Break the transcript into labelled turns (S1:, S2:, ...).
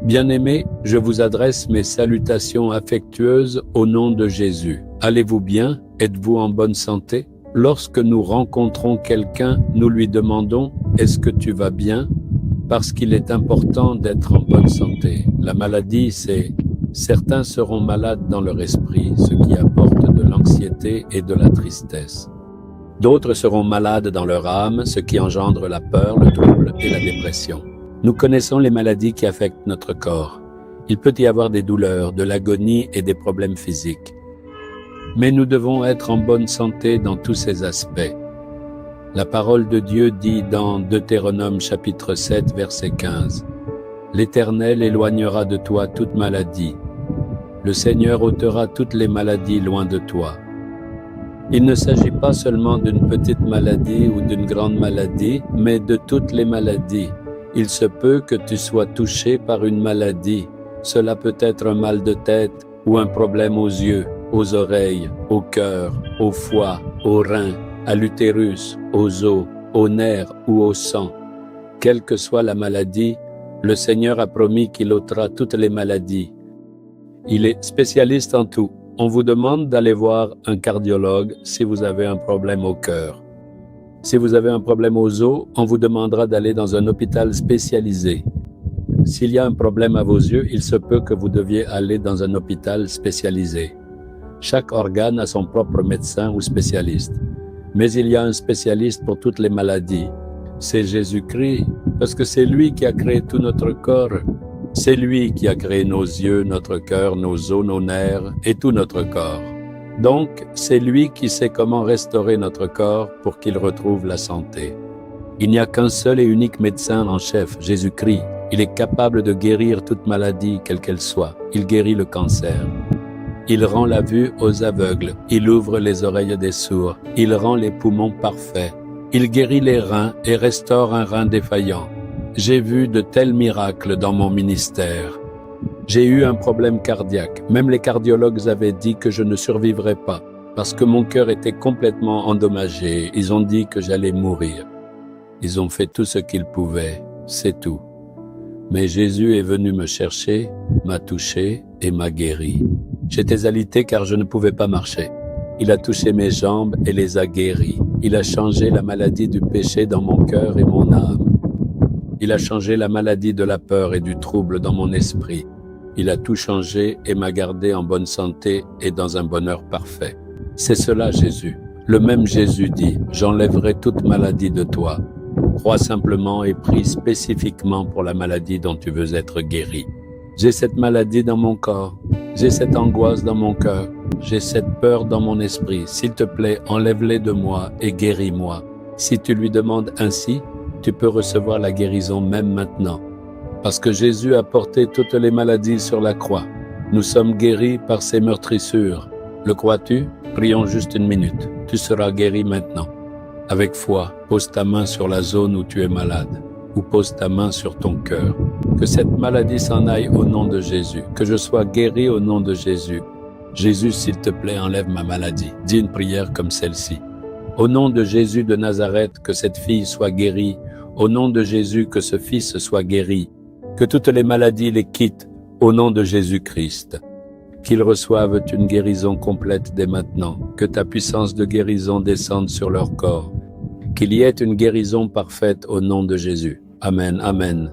S1: Bien-aimés, je vous adresse mes salutations affectueuses au nom de Jésus. Allez-vous bien? Êtes-vous en bonne santé? Lorsque nous rencontrons quelqu'un, nous lui demandons « Est-ce que tu vas bien ?» parce qu'il est important d'être en bonne santé. La maladie, c'est « Certains seront malades dans leur esprit, ce qui apporte de l'anxiété et de la tristesse. D'autres seront malades dans leur âme, ce qui engendre la peur, le trouble et la dépression. » Nous connaissons les maladies qui affectent notre corps. Il peut y avoir des douleurs, de l'agonie et des problèmes physiques. Mais nous devons être en bonne santé dans tous ces aspects. La parole de Dieu dit dans Deutéronome chapitre 7, verset 15 « L'Éternel éloignera de toi toute maladie. Le Seigneur ôtera toutes les maladies loin de toi. » Il ne s'agit pas seulement d'une petite maladie ou d'une grande maladie, mais de toutes les maladies. Il se peut que tu sois touché par une maladie. Cela peut être un mal de tête ou un problème aux yeux, aux oreilles, au cœur, au foie, aux reins, à l'utérus, aux os, aux nerfs ou au sang. Quelle que soit la maladie, le Seigneur a promis qu'il ôtera toutes les maladies. Il est spécialiste en tout. On vous demande d'aller voir un cardiologue si vous avez un problème au cœur. Si vous avez un problème aux os, on vous demandera d'aller dans un hôpital spécialisé. S'il y a un problème à vos yeux, il se peut que vous deviez aller dans un hôpital spécialisé. Chaque organe a son propre médecin ou spécialiste. Mais il y a un spécialiste pour toutes les maladies. C'est Jésus-Christ, parce que c'est lui qui a créé tout notre corps. C'est lui qui a créé nos yeux, notre cœur, nos os, nos nerfs et tout notre corps. Donc, c'est lui qui sait comment restaurer notre corps pour qu'il retrouve la santé. Il n'y a qu'un seul et unique médecin en chef, Jésus-Christ. Il est capable de guérir toute maladie, quelle qu'elle soit. Il guérit le cancer. Il rend la vue aux aveugles. Il ouvre les oreilles des sourds. Il rend les poumons parfaits. Il guérit les reins et restaure un rein défaillant. J'ai vu de tels miracles dans mon ministère. J'ai eu un problème cardiaque. Même les cardiologues avaient dit que je ne survivrais pas parce que mon cœur était complètement endommagé. Ils ont dit que j'allais mourir. Ils ont fait tout ce qu'ils pouvaient, c'est tout. Mais Jésus est venu me chercher, m'a touché et m'a guéri. J'étais alité car je ne pouvais pas marcher. Il a touché mes jambes et les a guéries. Il a changé la maladie du péché dans mon cœur et mon âme. Il a changé la maladie de la peur et du trouble dans mon esprit. Il a tout changé et m'a gardé en bonne santé et dans un bonheur parfait. C'est cela Jésus. Le même Jésus dit « J'enlèverai toute maladie de toi. Crois simplement et prie spécifiquement pour la maladie dont tu veux être guéri. J'ai cette maladie dans mon corps. J'ai cette angoisse dans mon cœur. J'ai cette peur dans mon esprit. S'il te plaît, enlève-les de moi et guéris-moi. » Si tu lui demandes ainsi, tu peux recevoir la guérison même maintenant. Parce que Jésus a porté toutes les maladies sur la croix. Nous sommes guéris par ses meurtrissures. Le crois-tu? Prions juste une minute. Tu seras guéri maintenant. Avec foi, pose ta main sur la zone où tu es malade. Ou pose ta main sur ton cœur. Que cette maladie s'en aille au nom de Jésus. Que je sois guéri au nom de Jésus. Jésus, s'il te plaît, enlève ma maladie. Dis une prière comme celle-ci. Au nom de Jésus de Nazareth, que cette fille soit guérie. Au nom de Jésus, que ce fils soit guéri. Que toutes les maladies les quittent au nom de Jésus-Christ. Qu'ils reçoivent une guérison complète dès maintenant. Que ta puissance de guérison descende sur leur corps. Qu'il y ait une guérison parfaite au nom de Jésus. Amen, amen.